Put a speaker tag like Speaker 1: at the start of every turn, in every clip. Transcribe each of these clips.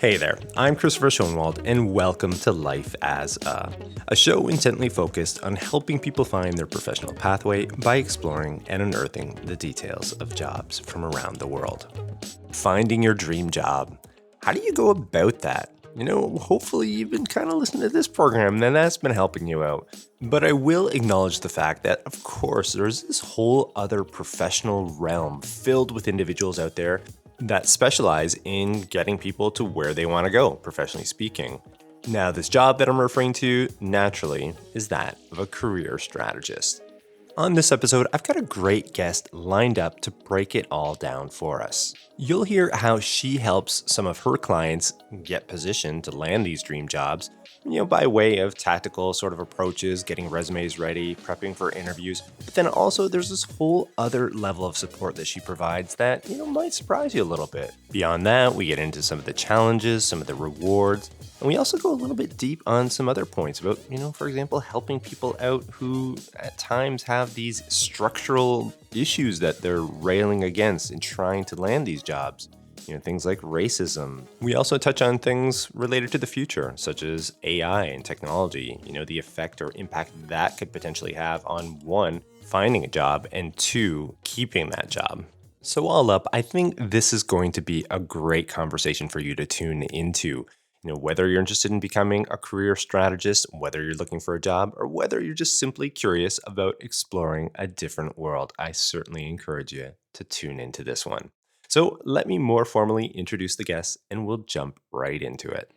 Speaker 1: Hey there, I'm Christopher Schoenwald, and welcome to Life as a show intently focused on helping people find their professional pathway by exploring and unearthing the details of jobs from around the world. Finding your dream job. How do you go about that? Hopefully you've been kind of listening to this program, and that's been helping you out. But I will acknowledge the fact that, of course, there's this whole other professional realm filled with individuals out there that specialize in getting people to where they want to go, professionally speaking. Now, this job that I'm referring to, naturally, is that of a career strategist. On this episode, I've got a great guest lined up to break it all down for us. You'll hear how she helps some of her clients get positioned to land these dream jobs, by way of tactical sort of approaches, getting resumes ready, prepping for interviews. But then also there's this whole other level of support that she provides that, might surprise you a little bit. Beyond that, we get into some of the challenges, some of the rewards, and we also go a little bit deep on some other points about, for example, helping people out who at times have these structural issues that they're railing against in trying to land these jobs. Things like racism. We also touch on things related to the future, such as AI and technology, the effect or impact that could potentially have on one, finding a job, and two, keeping that job. So all up, I think this is going to be a great conversation for you to tune into. Whether you're interested in becoming a career strategist, whether you're looking for a job, or whether you're just simply curious about exploring a different world, I certainly encourage you to tune into this one. So let me more formally introduce the guest, and we'll jump right into it.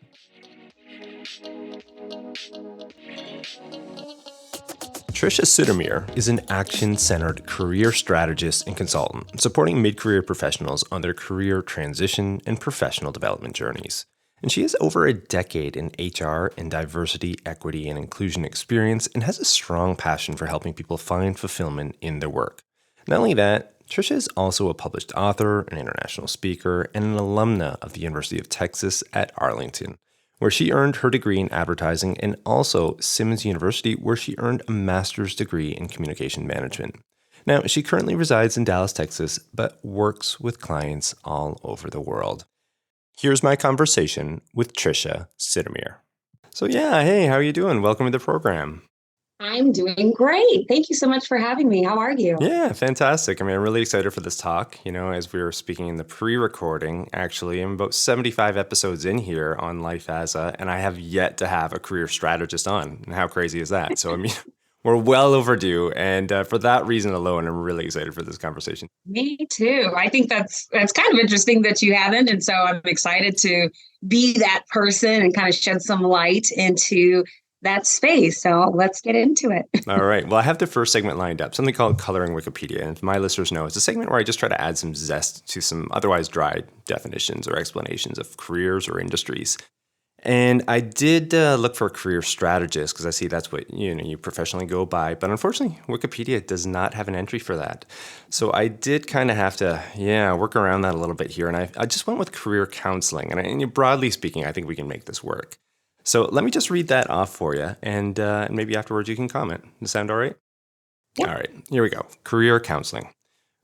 Speaker 1: Tricia Sitemere is an action-centered career strategist and consultant, supporting mid-career professionals on their career transition and professional development journeys. And she has over a decade in HR and diversity, equity, and inclusion experience and has a strong passion for helping people find fulfillment in their work. Not only that, Tricia is also a published author, an international speaker, and an alumna of the University of Texas at Arlington, where she earned her degree in advertising, and also Simmons University, where she earned a master's degree in communication management. Now, she currently resides in Dallas, Texas, but works with clients all over the world. Here's my conversation with Tricia Sitemere. So hey, how are you doing? Welcome to the program.
Speaker 2: I'm doing great. Thank you so much for having me. How are you?
Speaker 1: Yeah, fantastic. I'm really excited for this talk. As we were speaking in the pre-recording, actually, I'm about 75 episodes in here on Life as and I have yet to have a career strategist on. And how crazy is that? So, we're well overdue. And for that reason alone, I'm really excited for this conversation.
Speaker 2: Me too. I think that's kind of interesting that you haven't. And so I'm excited to be that person and kind of shed some light into that space. So let's get into it.
Speaker 1: All right. Well, I have the first segment lined up, something called Coloring Wikipedia. And if my listeners know, it's a segment where I just try to add some zest to some otherwise dry definitions or explanations of careers or industries. And I did look for a career strategist because I see that's what you professionally go by. But unfortunately, Wikipedia does not have an entry for that. So I did kind of have to, work around that a little bit here. And I just went with career counseling. And broadly speaking, I think we can make this work. So let me just read that off for you, and maybe afterwards you can comment. Does that sound all right?
Speaker 2: Yep.
Speaker 1: All right, here we go. Career counseling.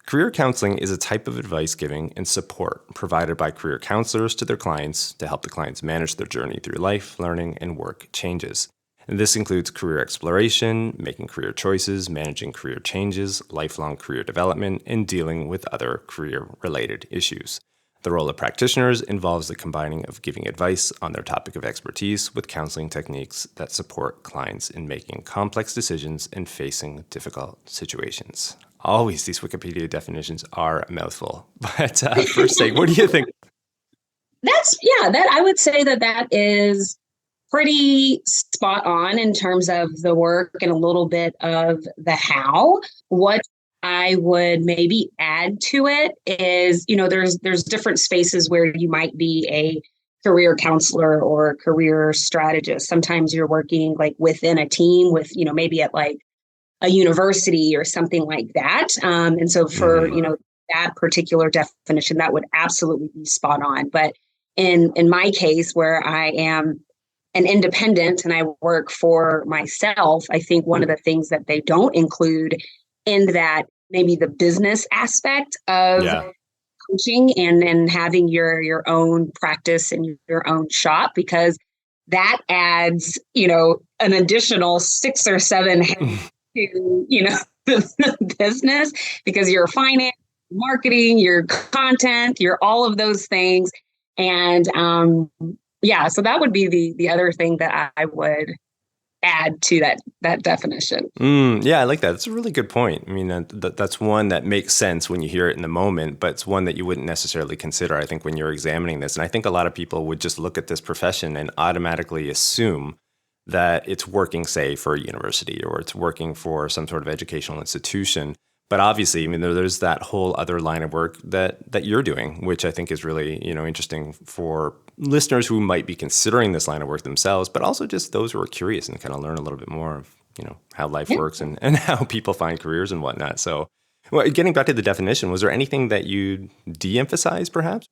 Speaker 1: Career counseling is a type of advice giving and support provided by career counselors to their clients to help the clients manage their journey through life, learning, and work changes. And this includes career exploration, making career choices, managing career changes, lifelong career development, and dealing with other career-related issues. The role of practitioners involves the combining of giving advice on their topic of expertise with counseling techniques that support clients in making complex decisions and facing difficult situations. Always, these Wikipedia definitions are a mouthful. But first thing, what do you think?
Speaker 2: That I would say that is pretty spot on in terms of the work and a little bit of the how. What I would maybe add to it is, there's different spaces where you might be a career counselor or a career strategist. Sometimes you're working like within a team with, maybe at like a university or something like that. And so for, that particular definition, that would absolutely be spot on. But in my case, where I am an independent and I work for myself, I think one of the things that they don't include in that maybe the business aspect of coaching and having your own practice and your own shop, because that adds, an additional 6 or 7 heads to, the business, because your finance, marketing, your content, your all of those things. And so that would be the other thing that I would add to that definition.
Speaker 1: Yeah, I like that. That's a really good point. I mean, that's one that makes sense when you hear it in the moment, but it's one that you wouldn't necessarily consider, I think, when you're examining this. And I think a lot of people would just look at this profession and automatically assume that it's working, say, for a university or it's working for some sort of educational institution. But obviously, I mean, there's that whole other line of work that you're doing, which I think is really, interesting for listeners who might be considering this line of work themselves, but also just those who are curious and kind of learn a little bit more of, how life works and how people find careers and whatnot. So, well, getting back to the definition, was there anything that you de-emphasize perhaps?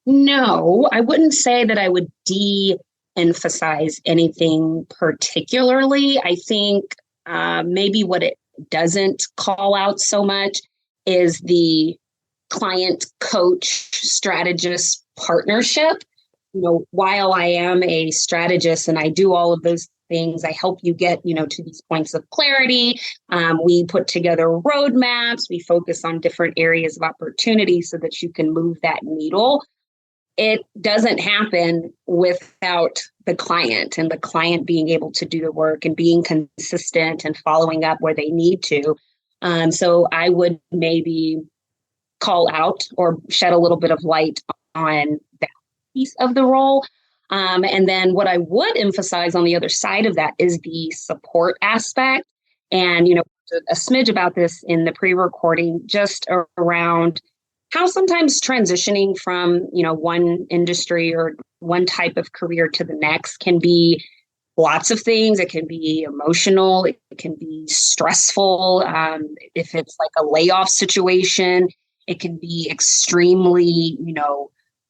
Speaker 2: No, I wouldn't say that I would de-emphasize anything particularly. I think maybe what it doesn't call out so much is the client coach strategist partnership. While I am a strategist and I do all of those things, I help you get, to these points of clarity. We put together roadmaps. We focus on different areas of opportunity so that you can move that needle. It doesn't happen without the client and the client being able to do the work and being consistent and following up where they need to. So I would maybe call out or shed a little bit of light on that piece of the role. And then what I would emphasize on the other side of that is the support aspect. And, a smidge about this in the pre-recording, just around how sometimes transitioning from, one industry or one type of career to the next can be lots of things. It can be emotional. It can be stressful. If it's like a layoff situation, it can be extremely,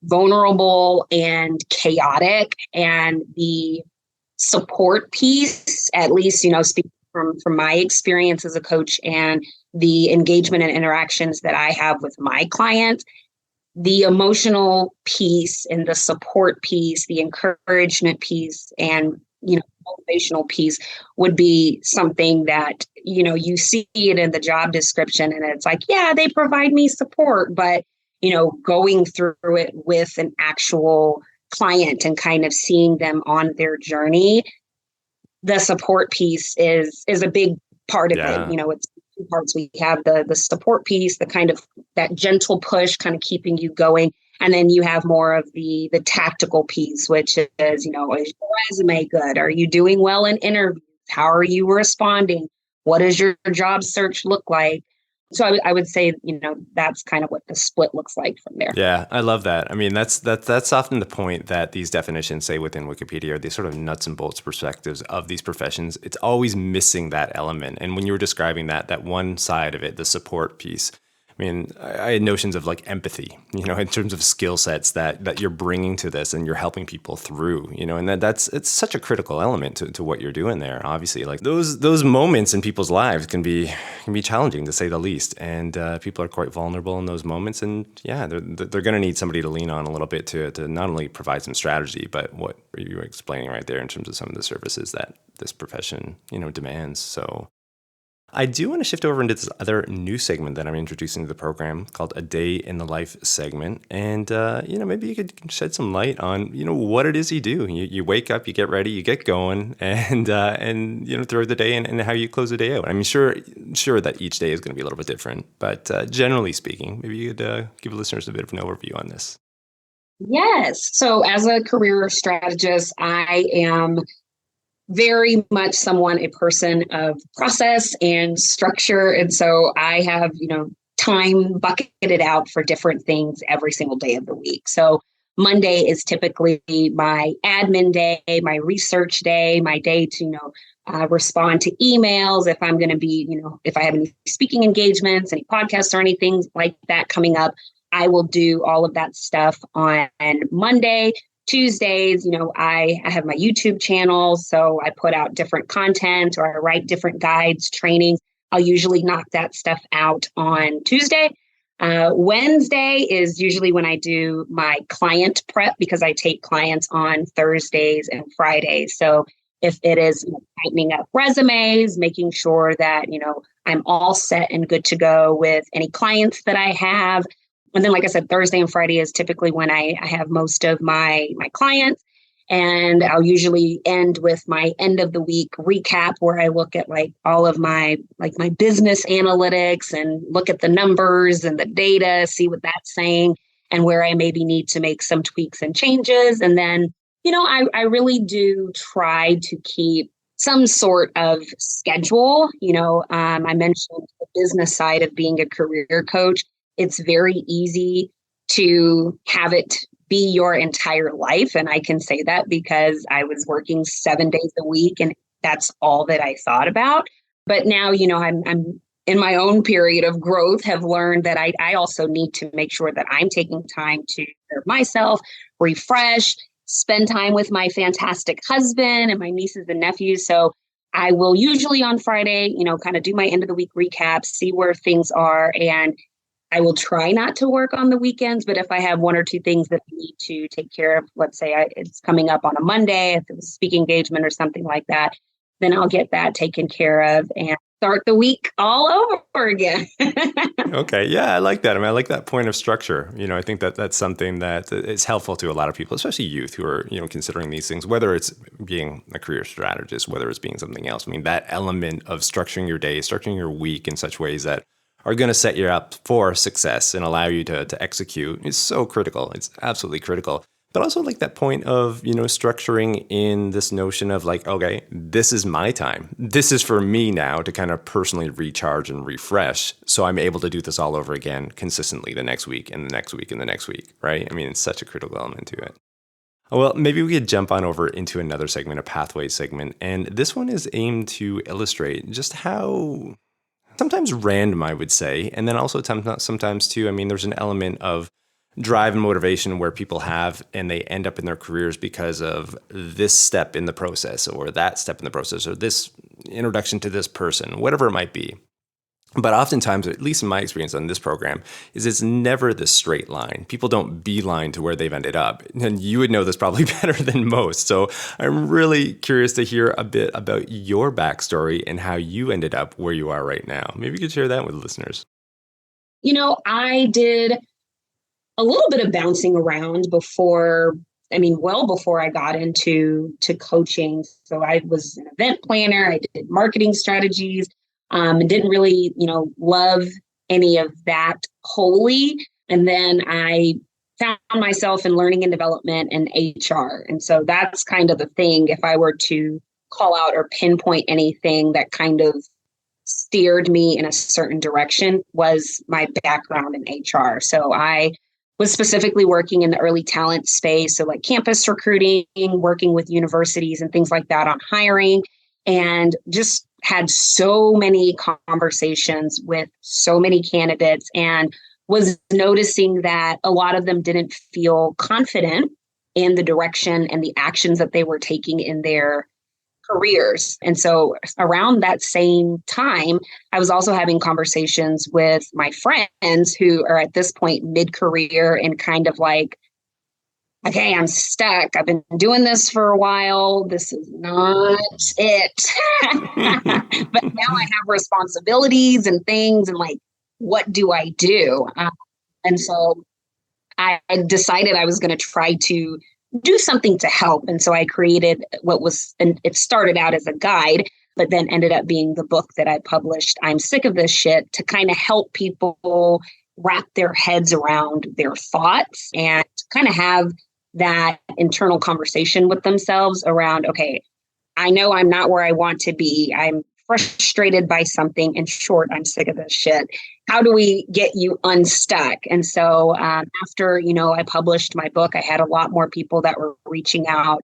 Speaker 2: vulnerable and chaotic. And the support piece, at least, speaking from my experience as a coach and the engagement and interactions that I have with my clients, the emotional piece and the support piece, the encouragement piece, and motivational piece would be something that you see it in the job description, and it's like, yeah, they provide me support, but going through it with an actual client and kind of seeing them on their journey, the support piece is a big part of it. It's two parts. We have the support piece, the kind of that gentle push, kind of keeping you going. And then you have more of the tactical piece, which is, is your resume good? Are you doing well in interviews? How are you responding? What does your job search look like? So I would say, that's kind of what the split looks like from there.
Speaker 1: Yeah, I love that. I mean, that's often the point that these definitions say within Wikipedia are these sort of nuts and bolts perspectives of these professions. It's always missing that element. And when you were describing that one side of it, the support piece, I mean, I had notions of like empathy, in terms of skill sets that you're bringing to this and you're helping people through, and it's such a critical element to what you're doing there. Obviously, like those moments in people's lives can be challenging, to say the least. And people are quite vulnerable in those moments. And yeah, they're going to need somebody to lean on a little bit to not only provide some strategy, but what you were explaining right there in terms of some of the services that this profession, demands. So I do want to shift over into this other new segment that I'm introducing to the program called A Day in the Life segment. And, maybe you could shed some light on, what it is you do. You wake up, you get ready, you get going, and throughout the day and how you close the day out. I mean, sure that each day is going to be a little bit different, but generally speaking, maybe you could give listeners a bit of an overview on this.
Speaker 2: Yes. So as a career strategist, I am very much a person of process and structure. And so I have, time bucketed out for different things every single day of the week. So Monday is typically my admin day, my research day, my day to, respond to emails. If I'm going to be, if I have any speaking engagements, any podcasts or anything like that coming up, I will do all of that stuff on Monday. Tuesdays, I have my YouTube channel, so I put out different content or I write different guides, trainings. I'll usually knock that stuff out on Tuesday. Wednesday is usually when I do my client prep because I take clients on Thursdays and Fridays. So if it is tightening up resumes, making sure that, I'm all set and good to go with any clients that I have. And then, like I said, Thursday and Friday is typically when I have most of my clients. And I'll usually end with my end of the week recap where I look at like all of my business analytics and look at the numbers and the data, see what that's saying and where I maybe need to make some tweaks and changes. And then, I really do try to keep some sort of schedule. I mentioned the business side of being a career coach. It's very easy to have it be your entire life. And I can say that because I was working 7 days a week and that's all that I thought about. But now, I'm in my own period of growth, have learned that I also need to make sure that I'm taking time to serve myself, refresh, spend time with my fantastic husband and my nieces and nephews. So I will usually on Friday, kind of do my end of the week recap, see where things are. And I will try not to work on the weekends, but if I have one or two things that I need to take care of, let's say it's coming up on a Monday, if it's a speaking engagement or something like that, then I'll get that taken care of and start the week all over again.
Speaker 1: Okay. Yeah, I like that. I mean, I like that point of structure. I think that that's something that is helpful to a lot of people, especially youth who are, considering these things, whether it's being a career strategist, whether it's being something else. I mean, that element of structuring your day, structuring your week in such ways that are going to set you up for success and allow you to execute is so critical. It's absolutely critical. But also like that point of, structuring in this notion of like, okay, this is my time. This is for me now to kind of personally recharge and refresh. So I'm able to do this all over again consistently the next week and the next week and the next week, right? I mean, it's such a critical element to it. Well, maybe we could jump on over into another segment, a pathways segment. And this one is aimed to illustrate just how sometimes random, I would say. And then also sometimes too, I mean, there's an element of drive and motivation where people have and they end up in their careers because of this step in the process or that step in the process or this introduction to this person, whatever it might be. But oftentimes, at least in my experience on this program, is it's never this straight line. People don't beeline to where they've ended up. And you would know this probably better than most. So I'm really curious to hear a bit about your backstory and how you ended up where you are right now. Maybe you could share that with listeners.
Speaker 2: I did a little bit of bouncing around well before I got into coaching. So I was an event planner. I did marketing strategies. And didn't really, love any of that wholly. And then I found myself in learning and development and HR. And so that's kind of the thing. If I were to call out or pinpoint anything that kind of steered me in a certain direction was my background in HR. So I was specifically working in the early talent space. So like campus recruiting, working with universities and things like that on hiring, and just had so many conversations with so many candidates and was noticing that a lot of them didn't feel confident in the direction and the actions that they were taking in their careers. And so around that same time, I was also having conversations with my friends who are at this point mid-career and kind of like, okay, I'm stuck. I've been doing this for a while. This is not it. But now I have responsibilities and things and like, what do I do? And so I decided I was going to try to do something to help. And so I created and it started out as a guide, but then ended up being the book that I published, I'm Sick of This Shit, to kind of help people wrap their heads around their thoughts and kind of have that internal conversation with themselves around, okay, I know I'm not where I want to be. I'm frustrated by something. In short, I'm sick of this shit. How do we get you unstuck? And so after, I published my book, I had a lot more people that were reaching out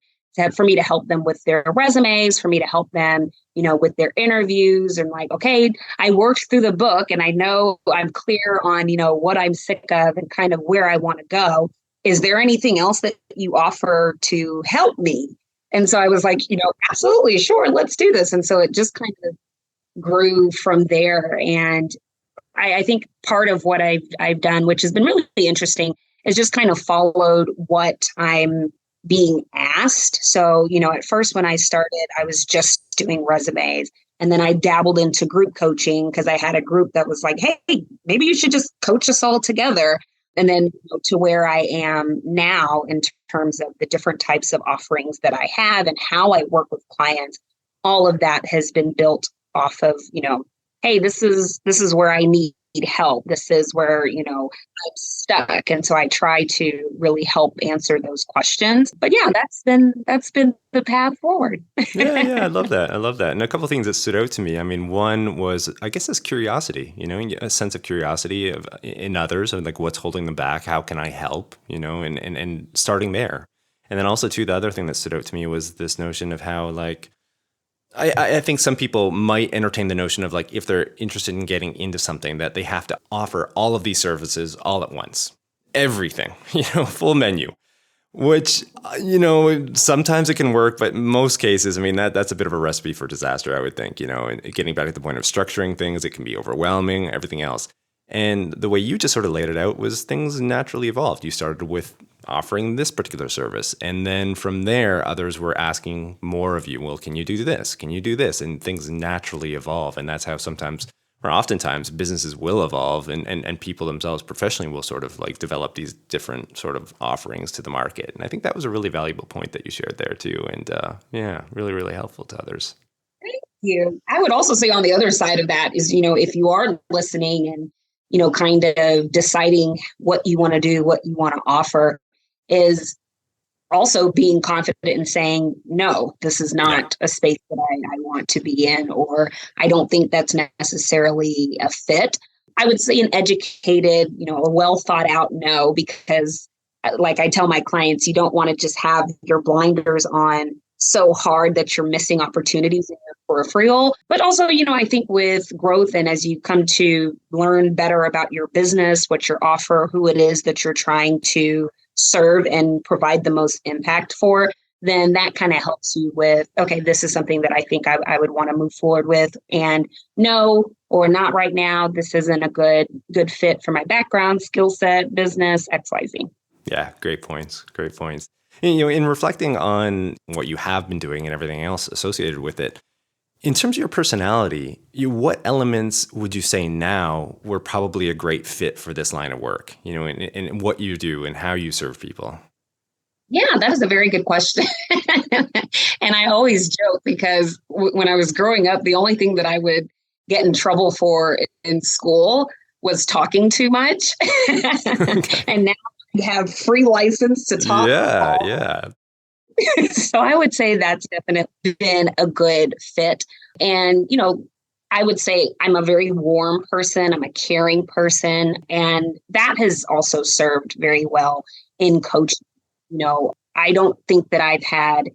Speaker 2: for me to help them with their resumes, for me to help them, with their interviews, and like, okay, I worked through the book and I know I'm clear on, what I'm sick of and kind of where I want to go. Is there anything else that you offer to help me? And so I was like, absolutely, sure, let's do this. And so it just kind of grew from there. And I think part of what I've done, which has been really interesting, is just kind of followed what I'm being asked. So, at first when I started, I was just doing resumes. And then I dabbled into group coaching because I had a group that was like, hey, maybe you should just coach us all together. And then to where I am now in terms of the different types of offerings that I have and how I work with clients, all of that has been built off of, hey, this is where I need help. This is where, I'm stuck. And so I try to really help answer those questions. But yeah, that's been the path forward.
Speaker 1: Yeah, I love that. I love that. And a couple of things that stood out to me. I mean, one was, I guess, this curiosity, a sense of curiosity in others, and like what's holding them back, how can I help, and starting there. And then also too, the other thing that stood out to me was this notion of how like, I think some people might entertain the notion of like, if they're interested in getting into something, that they have to offer all of these services all at once, everything, full menu, which, sometimes it can work, but in most cases, I mean, that's a bit of a recipe for disaster, I would think, and getting back to the point of structuring things, it can be overwhelming, everything else. And the way you just sort of laid it out was things naturally evolved. You started with offering this particular service. And then from there, others were asking more of you. Well, can you do this? Can you do this? And things naturally evolve. And that's how sometimes, or oftentimes, businesses will evolve and people themselves professionally will sort of like develop these different sort of offerings to the market. And I think that was a really valuable point that you shared there too. And yeah, really, really helpful to others.
Speaker 2: Thank you. I would also say on the other side of that is, if you are listening and, kind of deciding what you want to do, what you want to offer, is also being confident in saying, no, this is not a space that I want to be in, or I don't think that's necessarily a fit. I would say an educated, a well thought out no, because like I tell my clients, you don't want to just have your blinders on so hard that you're missing opportunities in your peripheral. But also, I think with growth and as you come to learn better about your business, what your offer, who it is that you're trying to serve and provide the most impact for, then that kind of helps you with, okay, this is something that I think I would want to move forward with. And no, or not right now, this isn't a good fit for my background, skill set, business, XYZ.
Speaker 1: Yeah, great points. Great points. In reflecting on what you have been doing and everything else associated with it, in terms of your personality, what elements would you say now were probably a great fit for this line of work, in what you do and how you serve people?
Speaker 2: Yeah, that is a very good question. And I always joke because when I was growing up, the only thing that I would get in trouble for in school was talking too much.
Speaker 1: Okay.
Speaker 2: And now I have free license to talk.
Speaker 1: Yeah.
Speaker 2: So I would say that's definitely been a good fit. And, I would say I'm a very warm person. I'm a caring person. And that has also served very well in coaching. I don't think that I've had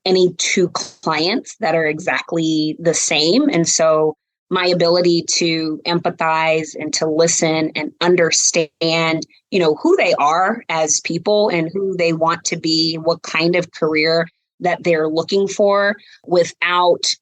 Speaker 2: any two clients that are exactly the same. And so my ability to empathize and to listen and understand, who they are as people and who they want to be, what kind of career that they're looking for without,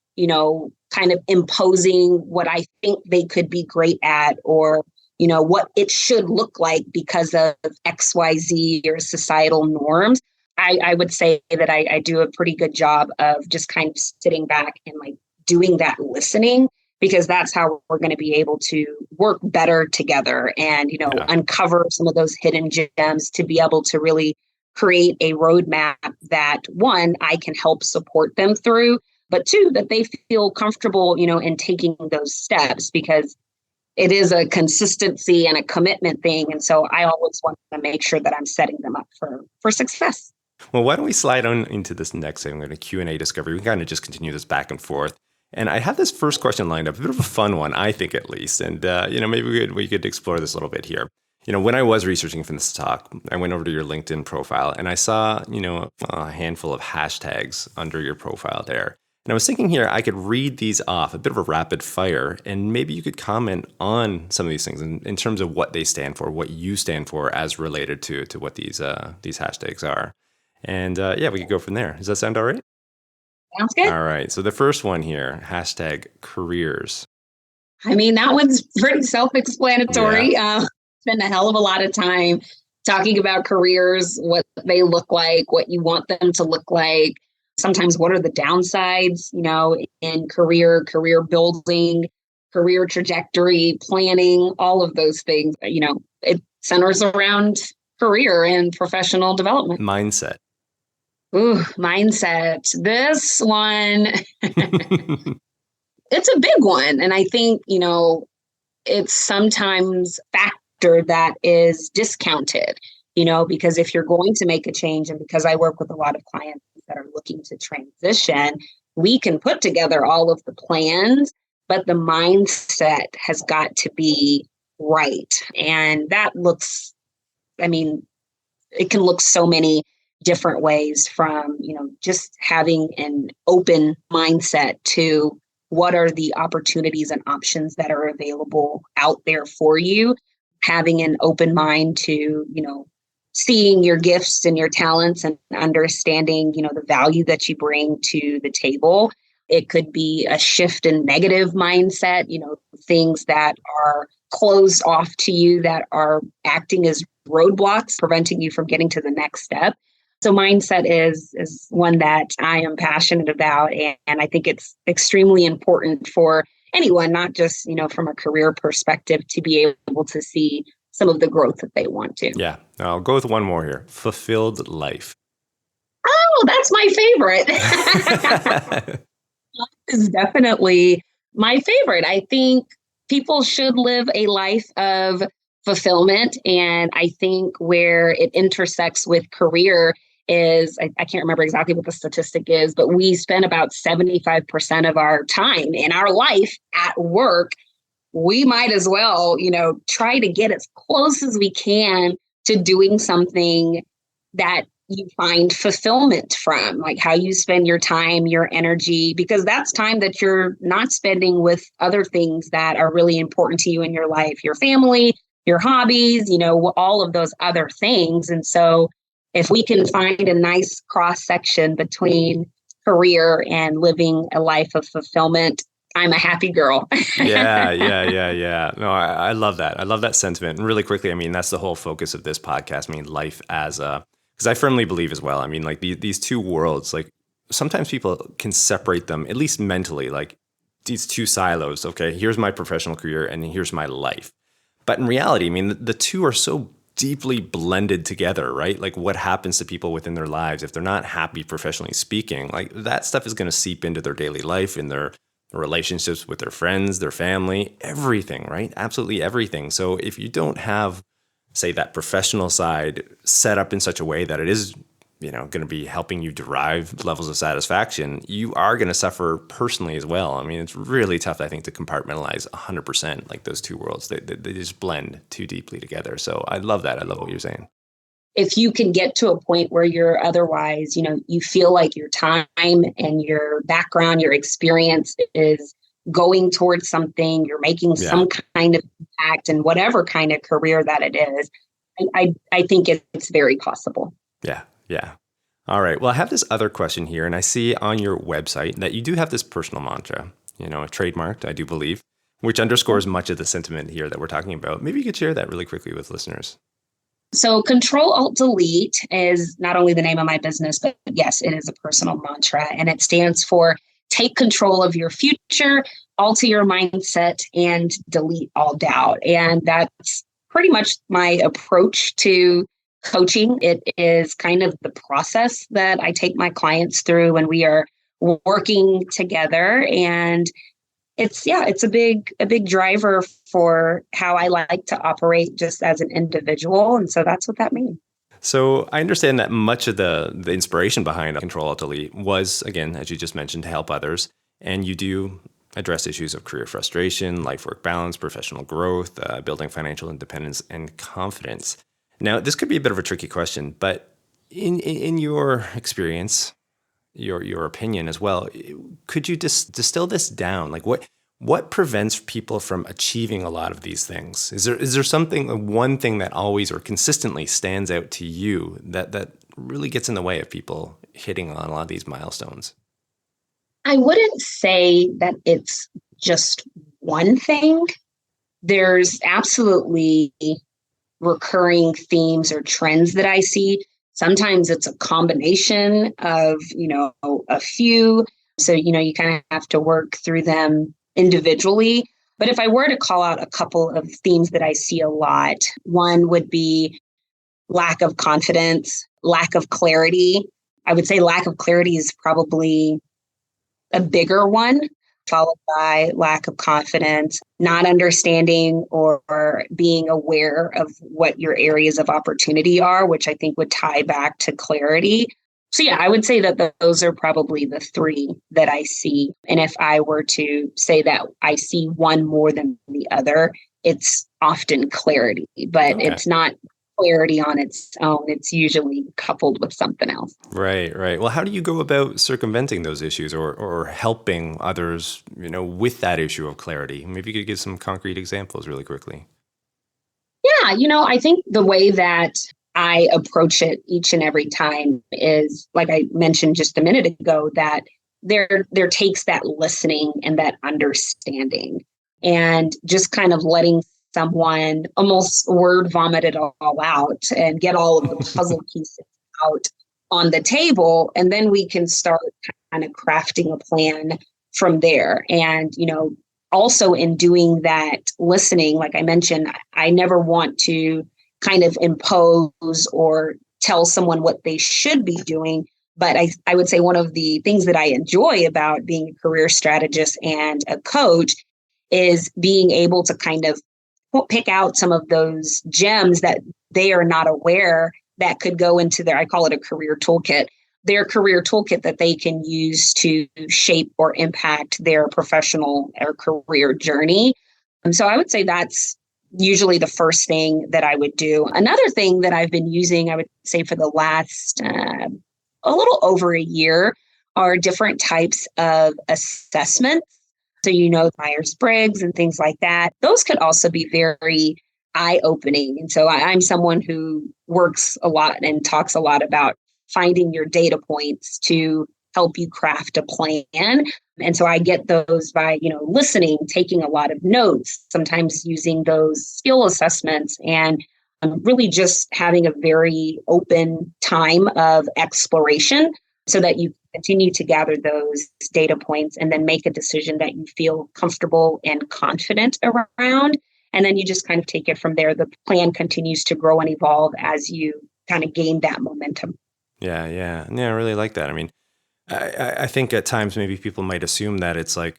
Speaker 2: kind of imposing what I think they could be great at or, what it should look like because of XYZ or societal norms. I would say that I do a pretty good job of just kind of sitting back and like doing that listening, because that's how we're going to be able to work better together and, uncover some of those hidden gems to be able to really create a roadmap that, one, I can help support them through, but two, that they feel comfortable, in taking those steps, because it is a consistency and a commitment thing. And so I always want to make sure that I'm setting them up for success.
Speaker 1: Well, why don't we slide on into this next segment, a Q&A discovery. We can kind of just continue this back and forth. And I have this first question lined up, a bit of a fun one, I think at least. And, maybe we could explore this a little bit here. When I was researching for this talk, I went over to your LinkedIn profile and I saw, a handful of hashtags under your profile there. And I was thinking here, I could read these off, a bit of a rapid fire, and maybe you could comment on some of these things in terms of what they stand for, what you stand for as related to what these hashtags are. And we could go from there. Does that sound all right?
Speaker 2: Sounds good.
Speaker 1: All right. So the first one here, hashtag careers.
Speaker 2: I mean, that one's pretty self-explanatory. Spend a hell of a lot of time talking about careers, what they look like, what you want them to look like. Sometimes what are the downsides, in career building, career trajectory, planning, all of those things. It centers around career and professional development.
Speaker 1: Mindset.
Speaker 2: Ooh, mindset. This one, it's a big one. And I think, it's sometimes a factor that is discounted, because if you're going to make a change, and because I work with a lot of clients that are looking to transition, we can put together all of the plans, but the mindset has got to be right. And that looks, it can look so many different ways, from, just having an open mindset to what are the opportunities and options that are available out there for you, having an open mind to, seeing your gifts and your talents and understanding, the value that you bring to the table. It could be a shift in negative mindset, things that are closed off to you that are acting as roadblocks, preventing you from getting to the next step. So mindset is one that I am passionate about. And I think it's extremely important for anyone, not just, from a career perspective, to be able to see some of the growth that they want to.
Speaker 1: Yeah. I'll go with one more here. Fulfilled life.
Speaker 2: Oh, that's my favorite. Is definitely my favorite. I think people should live a life of fulfillment. And I think where it intersects with career is, I can't remember exactly what the statistic is, but we spend about 75% of our time in our life at work. We might as well, try to get as close as we can to doing something that you find fulfillment from, like how you spend your time, your energy, because that's time that you're not spending with other things that are really important to you in your life, your family, your hobbies, all of those other things. And so if we can find a nice cross section between career and living a life of fulfillment, I'm a happy girl.
Speaker 1: Yeah. No, I love that. I love that sentiment. And really quickly, that's the whole focus of this podcast. Life as because I firmly believe as well. Like these two worlds, like sometimes people can separate them, at least mentally, like these two silos. Okay, here's my professional career and here's my life. But in reality, the two are so deeply blended together, right? Like what happens to people within their lives if they're not happy professionally speaking, like that stuff is going to seep into their daily life, in their relationships with their friends, their family, everything, right? Absolutely everything. So if you don't have, say, that professional side set up in such a way that it is, going to be helping you derive levels of satisfaction, you are going to suffer personally as well. It's really tough, I think, to compartmentalize 100% like those two worlds. They just blend too deeply together. So I love that. I love what you're saying.
Speaker 2: If you can get to a point where you're otherwise, you feel like your time and your background, your experience is going towards something, you're making some kind of impact in whatever kind of career that it is, I think it's very possible.
Speaker 1: Yeah. All right. Well, I have this other question here, and I see on your website that you do have this personal mantra, trademarked, I do believe, which underscores much of the sentiment here that we're talking about. Maybe you could share that really quickly with listeners.
Speaker 2: So Control-Alt-Delete is not only the name of my business, but yes, it is a personal mantra, and it stands for take control of your future, alter your mindset, and delete all doubt. And that's pretty much my approach to coaching. It is kind of the process that I take my clients through when we are working together. And it's a big driver for how I like to operate just as an individual. And so that's what that means.
Speaker 1: So I understand that much of the inspiration behind Control-Alt-Delete was, again, as you just mentioned, to help others. And you do address issues of career frustration, life-work balance, professional growth, building financial independence, and confidence. Now, this could be a bit of a tricky question, but in your experience, your opinion as well, could you distill this down? Like what prevents people from achieving a lot of these things? Is there something, one thing that always or consistently stands out to you that really gets in the way of people hitting on a lot of these milestones?
Speaker 2: I wouldn't say that it's just one thing. There's absolutely recurring themes or trends that I see. Sometimes it's a combination of, a few. So, you kind of have to work through them individually. But if I were to call out a couple of themes that I see a lot, one would be lack of confidence, lack of clarity. I would say lack of clarity is probably a bigger one, followed by lack of confidence, not understanding or being aware of what your areas of opportunity are, which I think would tie back to clarity. So yeah, I would say that those are probably the three that I see. And if I were to say that I see one more than the other, it's often clarity, but it's not clarity on its own. It's usually coupled with something else.
Speaker 1: Right, right. Well, how do you go about circumventing those issues or helping others, with that issue of clarity? Maybe you could give some concrete examples really quickly.
Speaker 2: Yeah, I think the way that I approach it each and every time is, like I mentioned just a minute ago, that there takes that listening and that understanding and just kind of letting someone almost word vomit it all out and get all of the puzzle pieces out on the table. And then we can start kind of crafting a plan from there. And, also in doing that listening, like I mentioned, I never want to kind of impose or tell someone what they should be doing. But I would say one of the things that I enjoy about being a career strategist and a coach is being able to kind of pick out some of those gems that they are not aware that could go into their, I call it a career toolkit, their career toolkit that they can use to shape or impact their professional or career journey. And so I would say that's usually the first thing that I would do. Another thing that I've been using, I would say for the last a little over a year, are different types of assessments. So, Myers-Briggs and things like that. Those could also be very eye-opening. And so I'm someone who works a lot and talks a lot about finding your data points to help you craft a plan. And so I get those by, listening, taking a lot of notes, sometimes using those skill assessments, and really just having a very open time of exploration so that you continue to gather those data points and then make a decision that you feel comfortable and confident around. And then you just kind of take it from there. The plan continues to grow and evolve as you kind of gain that momentum.
Speaker 1: Yeah. I really like that. I mean, I think at times maybe people might assume that it's like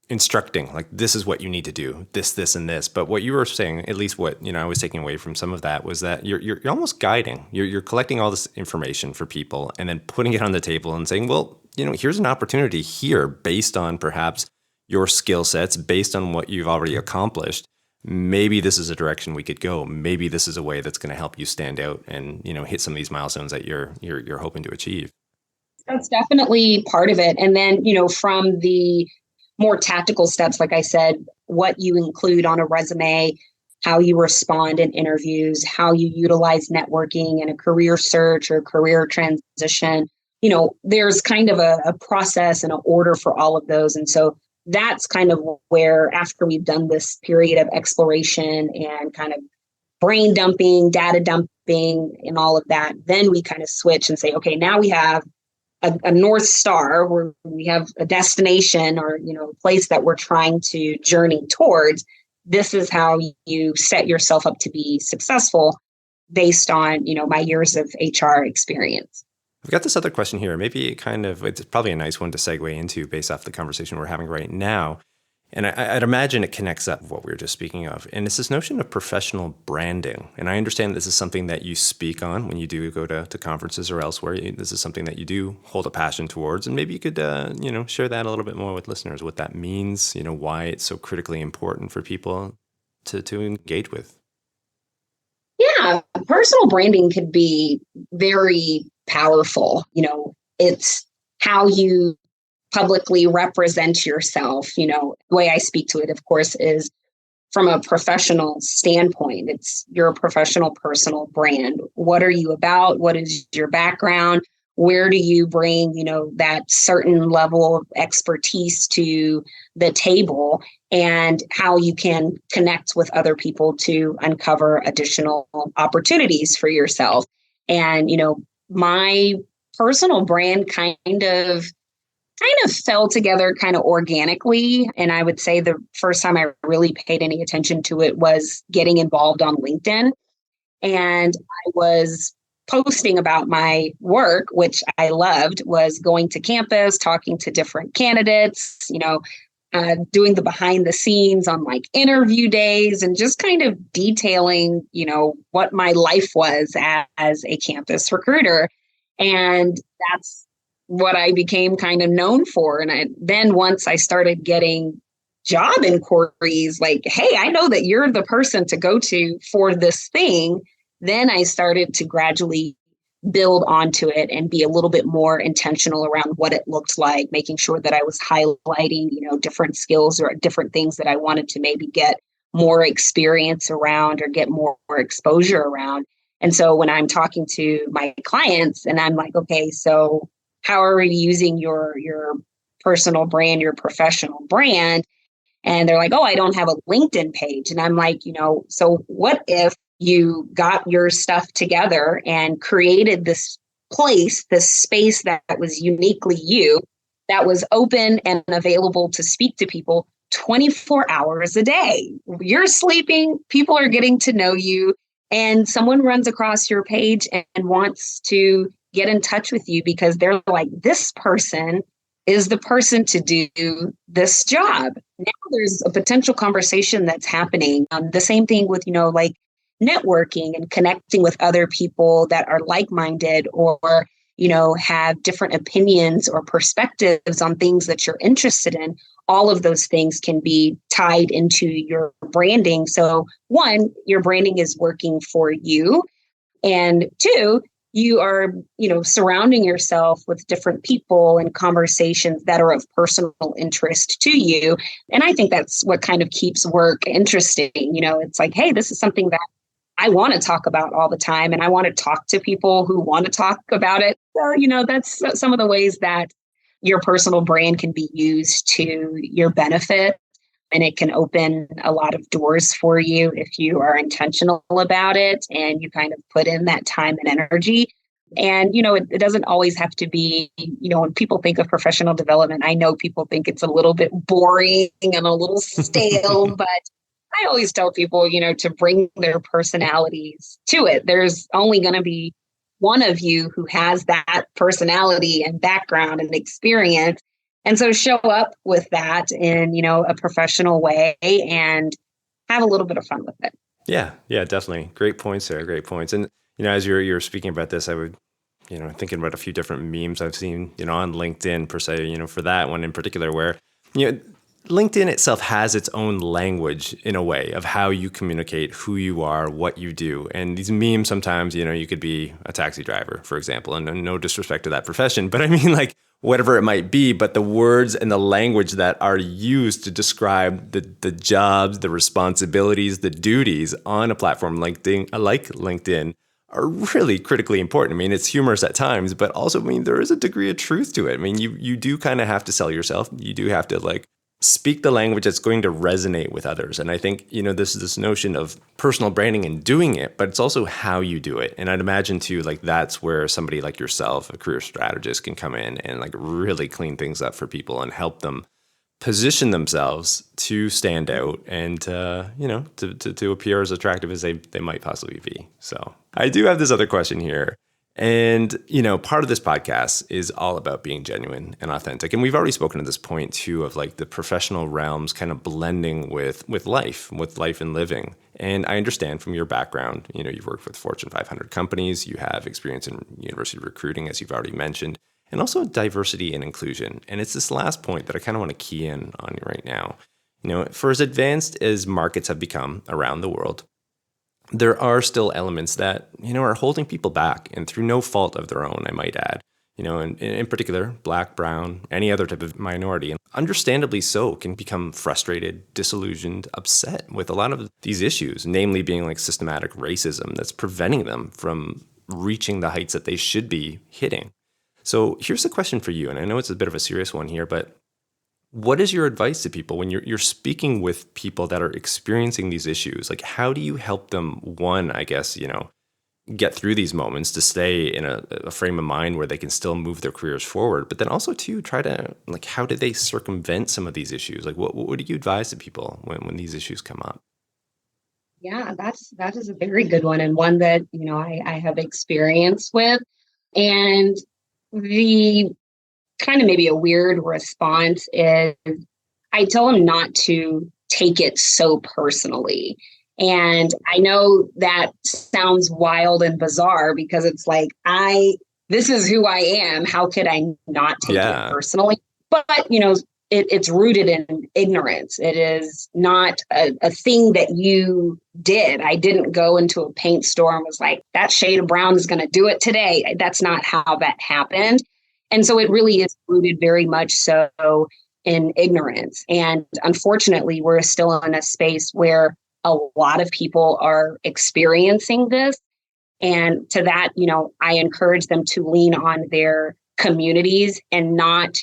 Speaker 1: instructing, like this is what you need to do, this, and this. But what you were saying, at least what I was taking away from some of that, was that you're almost guiding. You're collecting all this information for people and then putting it on the table and saying, well, here's an opportunity here based on perhaps your skill sets, based on what you've already accomplished. Maybe this is a direction we could go. Maybe this is a way that's going to help you stand out and hit some of these milestones that you're hoping to achieve.
Speaker 2: That's definitely part of it. And then, from the more tactical steps, like I said, what you include on a resume, how you respond in interviews, how you utilize networking in a career search or career transition. There's kind of a process and an order for all of those. And so that's kind of where, after we've done this period of exploration and kind of brain dumping, data dumping, and all of that, then we kind of switch and say, okay, now we have a North Star where we have a destination or, a place that we're trying to journey towards. This is how you set yourself up to be successful based on, my years of HR experience.
Speaker 1: I've got this other question here. Maybe it's probably a nice one to segue into based off the conversation we're having right now. And I'd imagine it connects up with what we were just speaking of. And it's this notion of professional branding. And I understand this is something that you speak on when you do go to conferences or elsewhere. This is something that you do hold a passion towards. And maybe you could, share that a little bit more with listeners, what that means, why it's so critically important for people to engage with.
Speaker 2: Yeah, personal branding could be very powerful. It's how you publicly represent yourself. The way I speak to it, of course, is from a professional standpoint. It's your professional personal brand. What are you about? What is your background? where do you bring, that certain level of expertise to the table, and how you can connect with other people to uncover additional opportunities for yourself. And, my personal brand kind of fell together kind of organically. And I would say the first time I really paid any attention to it was getting involved on LinkedIn. And I was posting about my work, which I loved, was going to campus, talking to different candidates, doing the behind the scenes on like interview days, and just kind of detailing, what my life was as a campus recruiter. And that's what I became kind of known for. And then once I started getting job inquiries like, hey, I know that you're the person to go to for this thing, then I started to gradually build onto it and be a little bit more intentional around what it looked like, making sure that I was highlighting, different skills or different things that I wanted to maybe get more experience around or get more exposure around. And so when I'm talking to my clients and I'm like, okay, so how are we using your personal brand, your professional brand? And they're like, oh, I don't have a LinkedIn page. And I'm like, so what if you got your stuff together and created this place, this space that was uniquely you, that was open and available to speak to people 24 hours a day. You're sleeping, people are getting to know you, and someone runs across your page and wants to get in touch with you because they're like, this person is the person to do this job. Now there's a potential conversation that's happening. The same thing with, like networking and connecting with other people that are like-minded or, have different opinions or perspectives on things that you're interested in. All of those things can be tied into your branding. So one, your branding is working for you. And two, you are, surrounding yourself with different people and conversations that are of personal interest to you. And I think that's what kind of keeps work interesting. It's like, hey, this is something that I want to talk about all the time, and I want to talk to people who want to talk about it. So, that's some of the ways that your personal brand can be used to your benefit. And it can open a lot of doors for you if you are intentional about it and you kind of put in that time and energy. And, it doesn't always have to be, when people think of professional development, I know people think it's a little bit boring and a little stale, but I always tell people, to bring their personalities to it. There's only going to be one of you who has that personality and background and experience. And so show up with that in, a professional way and have a little bit of fun with it.
Speaker 1: Yeah, definitely. Great points there. Great points. And, as you're speaking about this, I would, thinking about a few different memes I've seen, on LinkedIn per se, for that one in particular where, LinkedIn itself has its own language in a way of how you communicate who you are, what you do. And these memes sometimes, you could be a taxi driver, for example, and no disrespect to that profession, but I mean like whatever it might be, but the words and the language that are used to describe the jobs, the responsibilities, the duties on a platform like LinkedIn are really critically important. I mean, it's humorous at times, but also, there is a degree of truth to it. I mean, you do kind of have to sell yourself. You do have to speak the language that's going to resonate with others. And I think, this notion of personal branding and doing it, but it's also how you do it. And I'd imagine too, that's where somebody like yourself, a career strategist, can come in and really clean things up for people and help them position themselves to stand out and, to appear as attractive as they might possibly be. So I do have this other question here. And, part of this podcast is all about being genuine and authentic. And we've already spoken to this point too of the professional realms kind of blending with life and living. And I understand from your background, you've worked with Fortune 500 companies, you have experience in university recruiting, as you've already mentioned, and also diversity and inclusion. And it's this last point that I kind of want to key in on right now. For as advanced as markets have become around the world, there are still elements that, are holding people back, and through no fault of their own, I might add. And in particular, Black, Brown, any other type of minority, and understandably so, can become frustrated, disillusioned, upset with a lot of these issues, namely being systematic racism that's preventing them from reaching the heights that they should be hitting. So here's a question for you, and I know it's a bit of a serious one here, but what is your advice to people when you're speaking with people that are experiencing these issues? Like, how do you help them, one, I guess, get through these moments to stay in a frame of mind where they can still move their careers forward, but then also to try to, like, how do they circumvent some of these issues? Like, what do you advise to people when these issues come up?
Speaker 2: Yeah, that is a very good one, and one that, I have experience with. And the kind of maybe a weird response is I tell them not to take it so personally. And I know that sounds wild and bizarre because it's like, this is who I am. How could I not take it
Speaker 1: Yeah.
Speaker 2: personally? But, it's rooted in ignorance. It is not a thing that you did. I didn't go into a paint store and was like, that shade of brown is going to do it today. That's not how that happened. And so it really is rooted very much so in ignorance. And unfortunately, we're still in a space where a lot of people are experiencing this. And to that, I encourage them to lean on their communities and not,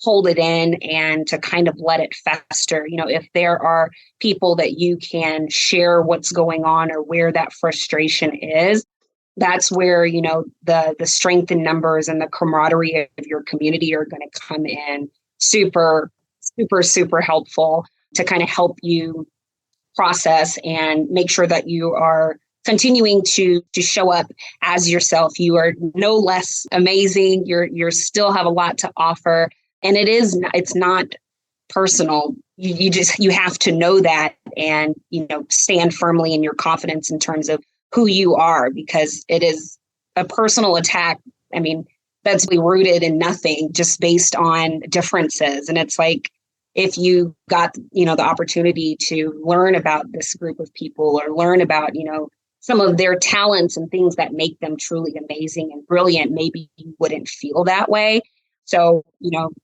Speaker 2: hold it in and to kind of let it fester. If there are people that you can share what's going on or where that frustration is, that's where, the strength in numbers and the camaraderie of your community are going to come in super, super, super helpful to kind of help you process and make sure that you are continuing to show up as yourself. You are no less amazing. You're still have a lot to offer. And it's not personal. You have to know that and, stand firmly in your confidence in terms of who you are, because it is a personal attack. I mean, that's really rooted in nothing, just based on differences. And it's like, if you got, the opportunity to learn about this group of people or learn about, some of their talents and things that make them truly amazing and brilliant, maybe you wouldn't feel that way. So,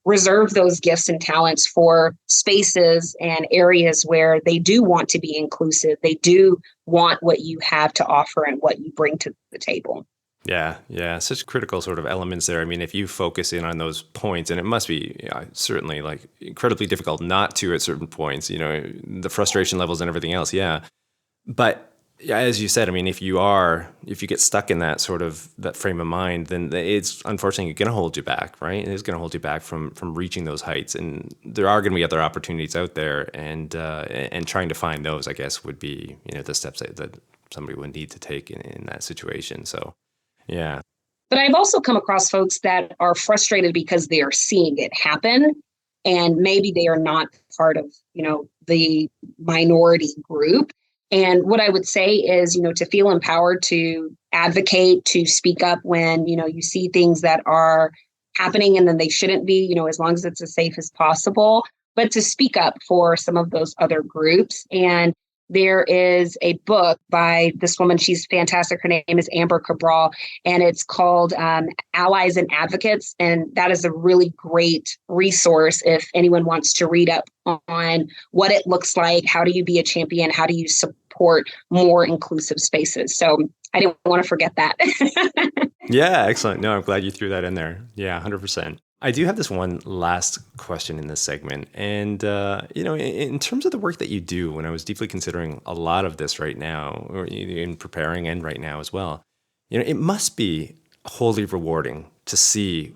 Speaker 2: reserve those gifts and talents for spaces and areas where they do want to be inclusive. They do want what you have to offer and what you bring to the table.
Speaker 1: Yeah. Such critical sort of elements there. I mean, if you focus in on those points, and it must be certainly like incredibly difficult not to at certain points, the frustration levels and everything else. Yeah. But yeah, as you said, I mean, if you get stuck in that sort of that frame of mind, then it's unfortunately going to hold you back, right? It is going to hold you back from reaching those heights. And there are going to be other opportunities out there, and trying to find those, I guess, would be, the steps that somebody would need to take in that situation. So, yeah.
Speaker 2: But I've also come across folks that are frustrated because they are seeing it happen, and maybe they are not part of, the minority group. And what I would say is, to feel empowered to advocate, to speak up when, you see things that are happening and then they shouldn't be, as long as it's as safe as possible, but to speak up for some of those other groups. And there is a book by this woman. She's fantastic. Her name is Amber Cabral, and it's called Allies and Advocates. And that is a really great resource if anyone wants to read up on what it looks like. How do you be a champion? How do you support more inclusive spaces? So I didn't want to forget that.
Speaker 1: Yeah, excellent. No, I'm glad you threw that in there. Yeah, 100%. I do have this one last question in this segment. And, in terms of the work that you do, when I was deeply considering a lot of this right now, or in preparing and right now as well, it must be wholly rewarding to see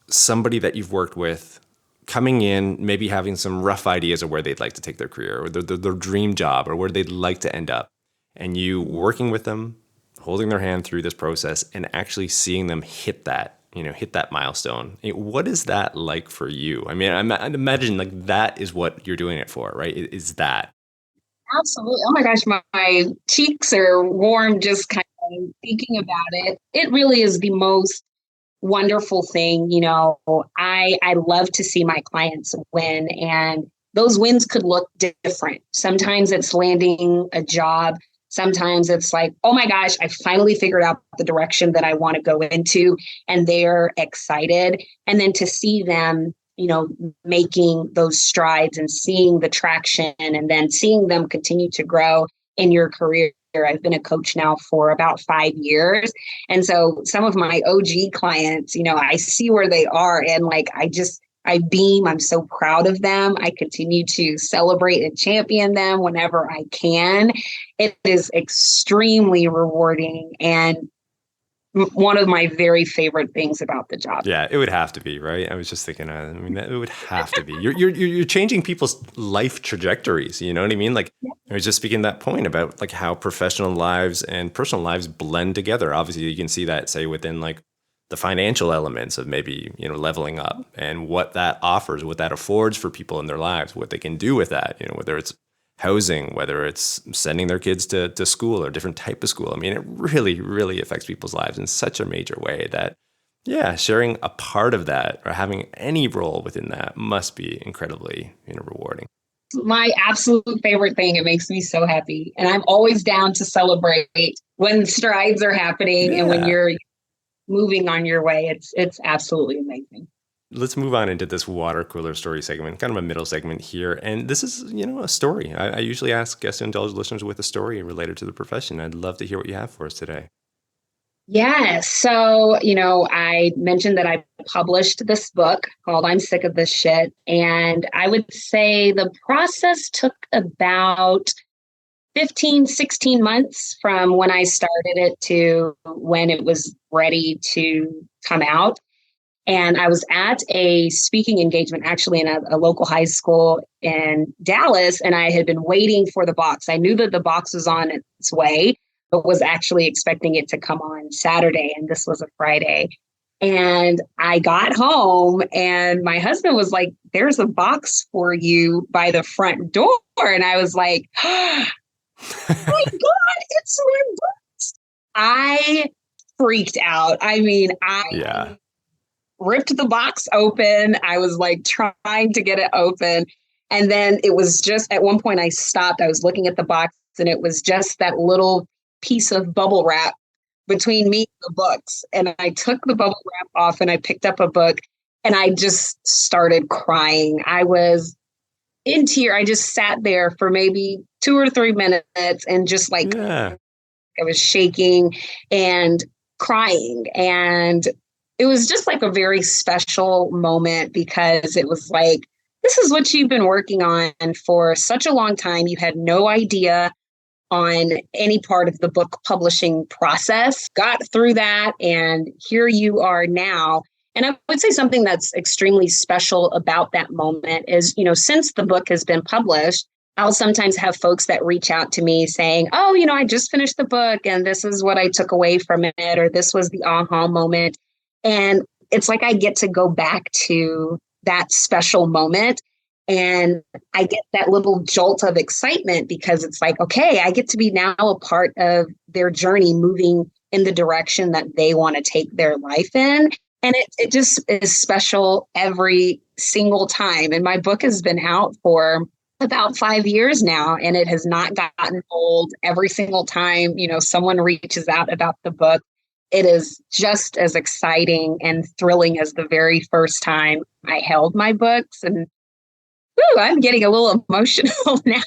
Speaker 1: somebody that you've worked with coming in, maybe having some rough ideas of where they'd like to take their career or their dream job or where they'd like to end up. And you working with them, holding their hand through this process and actually seeing them hit that milestone. What is that like for you? I mean, I'd imagine like that is what you're doing it for, right? Is that?
Speaker 2: Absolutely. Oh my gosh, my cheeks are warm just kind of thinking about it. It really is the most wonderful thing. I love to see my clients win, and those wins could look different. Sometimes it's landing a job. Sometimes it's like, oh my gosh, I finally figured out the direction that I want to go into, and they're excited. And then to see them, making those strides and seeing the traction and then seeing them continue to grow in your career I've been a coach now for about 5 years. And so some of my OG clients, I see where they are and like, I beam. I'm so proud of them. I continue to celebrate and champion them whenever I can. It is extremely rewarding and one of my very favorite things about the job.
Speaker 1: Yeah, it would have to be, right? I was just thinking, it would have to be. You're changing people's life trajectories. You know what I mean? Like, I was just speaking that point about like how professional lives and personal lives blend together. Obviously, you can see that, say, within like the financial elements of maybe, leveling up and what that offers, what that affords for people in their lives, what they can do with that, whether it's housing, whether it's sending their kids to school or a different type of school. I mean, it really, really affects people's lives in such a major way that, yeah, sharing a part of that or having any role within that must be incredibly, rewarding.
Speaker 2: My absolute favorite thing. It makes me so happy. And I'm always down to celebrate when strides are happening and when you're moving on your way. It's absolutely amazing.
Speaker 1: Let's move on into this water cooler story segment, kind of a middle segment here. And this is, a story. I usually ask guest indulged listeners with a story related to the profession. I'd love to hear what you have for us today.
Speaker 2: Yeah. So, I mentioned that I published this book called I'm Sick of This Shit. And I would say the process took about 15, 16 months from when I started it to when it was ready to come out. And I was at a speaking engagement, actually in a local high school in Dallas, and I had been waiting for the box. I knew that the box was on its way, but was actually expecting it to come on Saturday, and this was a Friday. And I got home, and my husband was like, "There's a box for you by the front door." And I was like, "Oh my God, it's my box." I freaked out. I mean, ripped the box open. I was like trying to get it open. And then it was just at one point I stopped. I was looking at the box and it was just that little piece of bubble wrap between me and the books. And I took the bubble wrap off and I picked up a book and I just started crying. I was in tears. I just sat there for maybe 2 or 3 minutes and just like I was shaking and crying. And it was just like a very special moment because it was like, this is what you've been working on for such a long time. You had no idea on any part of the book publishing process, got through that, and here you are now. And I would say something that's extremely special about that moment is, since the book has been published, I'll sometimes have folks that reach out to me saying, "Oh, I just finished the book and this is what I took away from it," or "This was the aha moment." And it's like I get to go back to that special moment and I get that little jolt of excitement because it's like, okay, I get to be now a part of their journey moving in the direction that they want to take their life in. And it just is special every single time. And my book has been out for about 5 years now, and it has not gotten old. Every single time, someone reaches out about the book, it is just as exciting and thrilling as the very first time I held my books. And I'm getting a little emotional now.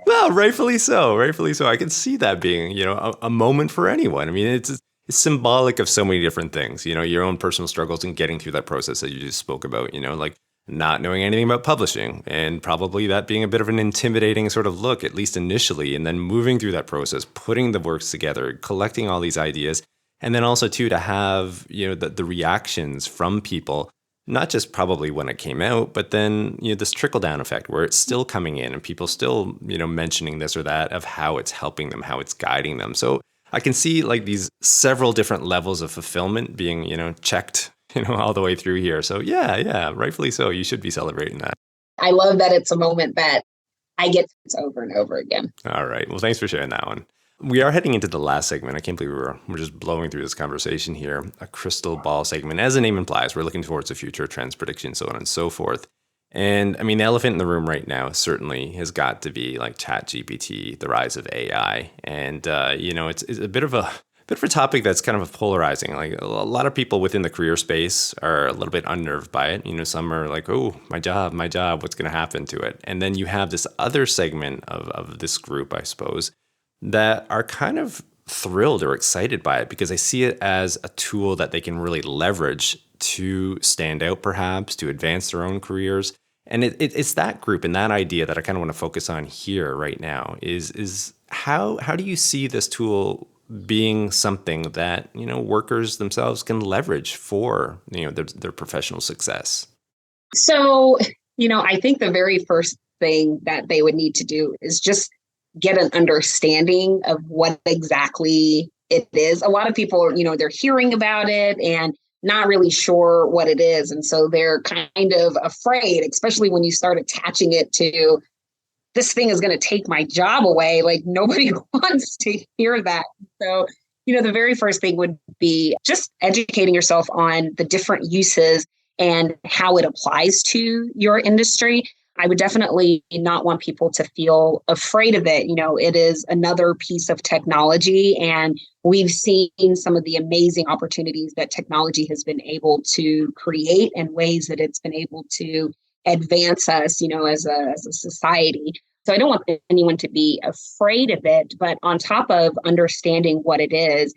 Speaker 1: Well, rightfully so. Rightfully so. I can see that being, a moment for anyone. I mean, it's symbolic of so many different things, your own personal struggles and getting through that process that you just spoke about, like not knowing anything about publishing and probably that being a bit of an intimidating sort of look, at least initially, and then moving through that process, putting the works together, collecting all these ideas, and then also too to have, the reactions from people, not just probably when it came out, but then, this trickle down effect where it's still coming in and people still, mentioning this or that of how it's helping them, how it's guiding them. So I can see like these several different levels of fulfillment being, checked all the way through here. So yeah, rightfully so. You should be celebrating that.
Speaker 2: I love that it's a moment that I get to over and over again.
Speaker 1: All right. Well, thanks for sharing that one. We are heading into the last segment. I can't believe we're just blowing through this conversation here. A crystal ball segment. As the name implies, we're looking towards the future, trends, predictions, so on and so forth. And I mean, the elephant in the room right now certainly has got to be like ChatGPT, the rise of AI. And, it's a bit of a topic that's kind of polarizing. Like a lot of people within the career space are a little bit unnerved by it. Some are like, "Oh, my job, what's going to happen to it?" And then you have this other segment of this group, I suppose, that are kind of thrilled or excited by it because they see it as a tool that they can really leverage to stand out, perhaps, to advance their own careers. And it's that group and that idea that I kind of want to focus on here right now is how do you see this tool being something that, workers themselves can leverage for, their professional success?
Speaker 2: So, I think the very first thing that they would need to do is just get an understanding of what exactly it is. A lot of people, they're hearing about it and not really sure what it is. And so they're kind of afraid, especially when you start attaching it to this thing is going to take my job away. Like nobody wants to hear that. So, the very first thing would be just educating yourself on the different uses and how it applies to your industry. I would definitely not want people to feel afraid of it. It is another piece of technology, and we've seen some of the amazing opportunities that technology has been able to create and ways that it's been able to advance us, as a society. So I don't want anyone to be afraid of it, but on top of understanding what it is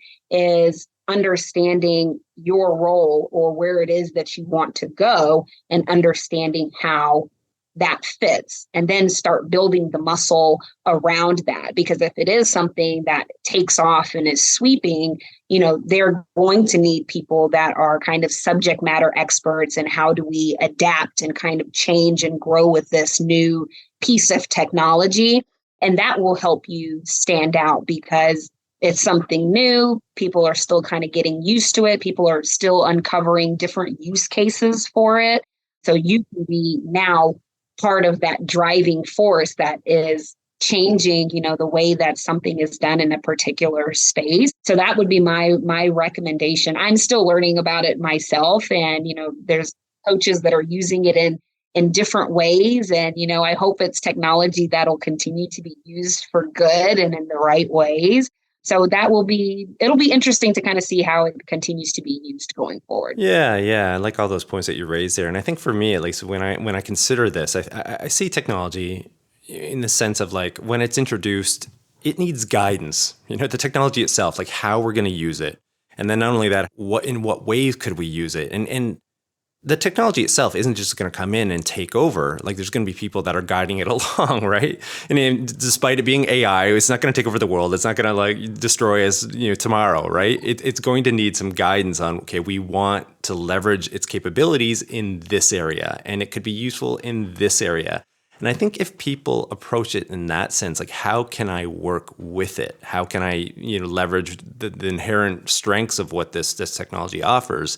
Speaker 2: understanding your role or where it is that you want to go and understanding how that fits, and then start building the muscle around that. Because if it is something that takes off and is sweeping, they're going to need people that are kind of subject matter experts and how do we adapt and kind of change and grow with this new piece of technology. And that will help you stand out because it's something new. People are still kind of getting used to it. People are still uncovering different use cases for it. So you can be now part of that driving force that is changing, the way that something is done in a particular space. So that would be my recommendation. I'm still learning about it myself. And, there's coaches that are using it in different ways. And, I hope it's technology that'll continue to be used for good and in the right ways. So it'll be interesting to kind of see how it continues to be used going forward.
Speaker 1: Yeah. I like all those points that you raised there. And I think for me, at least when I consider this, I see technology in the sense of like when it's introduced, it needs guidance, the technology itself, like how we're going to use it. And then not only that, in what ways could we use it? And the technology itself isn't just going to come in and take over. Like there's going to be people that are guiding it along, right? And despite it being AI, it's not going to take over the world. It's not going to like destroy us, tomorrow, right? It's going to need some guidance on, okay, we want to leverage its capabilities in this area, and it could be useful in this area. And I think if people approach it in that sense, like how can I work with it? How can I, leverage the inherent strengths of what this technology offers?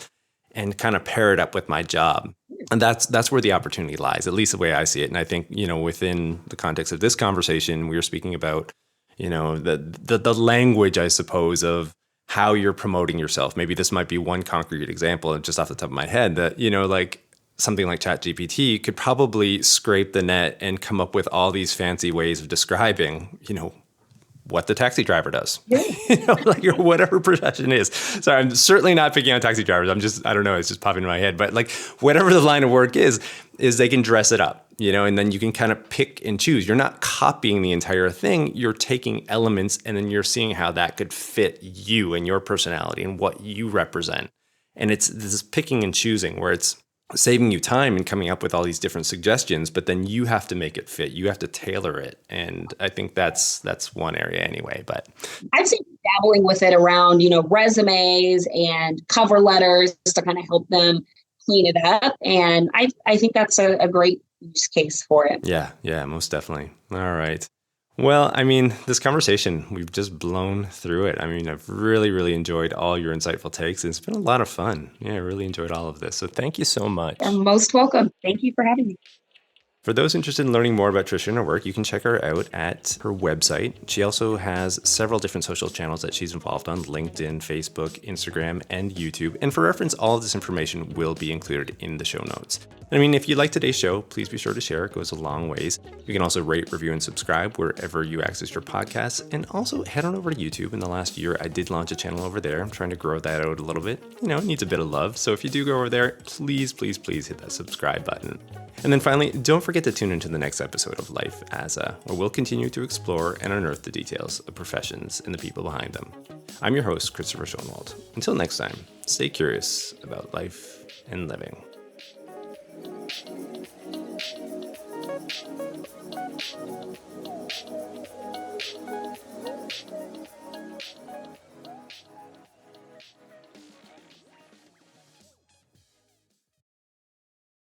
Speaker 1: And kind of pair it up with my job. And that's where the opportunity lies, at least the way I see it. And I think, within the context of this conversation, we were speaking about, the language, I suppose, of how you're promoting yourself. Maybe this might be one concrete example, just off the top of my head, that, like something like ChatGPT could probably scrape the net and come up with all these fancy ways of describing, what the taxi driver does, like whatever profession is. So I'm certainly not picking on taxi drivers. I don't know, it's just popping in my head. But like whatever the line of work is they can dress it up, and then you can kind of pick and choose. You're not copying the entire thing. You're taking elements and then you're seeing how that could fit you and your personality and what you represent. And it's this picking and choosing where it's saving you time and coming up with all these different suggestions, but then you have to make it fit. You have to tailor it. And I think that's one area anyway. But
Speaker 2: I've seen dabbling with it around, resumes and cover letters to kind of help them clean it up. And I think that's a great use case for it.
Speaker 1: Yeah, most definitely. All right. Well, this conversation, we've just blown through it. I've really, really enjoyed all your insightful takes. It's been a lot of fun. Yeah, I really enjoyed all of this. So thank you so much.
Speaker 2: You're most welcome. Thank you for having me.
Speaker 1: For those interested in learning more about Tricia and her work, you can check her out at her website. She also has several different social channels that she's involved on: LinkedIn, Facebook, Instagram, and YouTube. And for reference, all of this information will be included in the show notes. I mean, if you like today's show, please be sure to share. It goes a long ways. You can also rate, review, and subscribe wherever you access your podcasts. And also head on over to YouTube. In the last year, I did launch a channel over there. I'm trying to grow that out a little bit. It needs a bit of love. So if you do go over there, please hit that subscribe button. And then finally, don't forget to tune into the next episode of Life as a, where we'll continue to explore and unearth the details of professions and the people behind them. I'm your host, Christopher Schoenwald. Until next time, stay curious about life and living.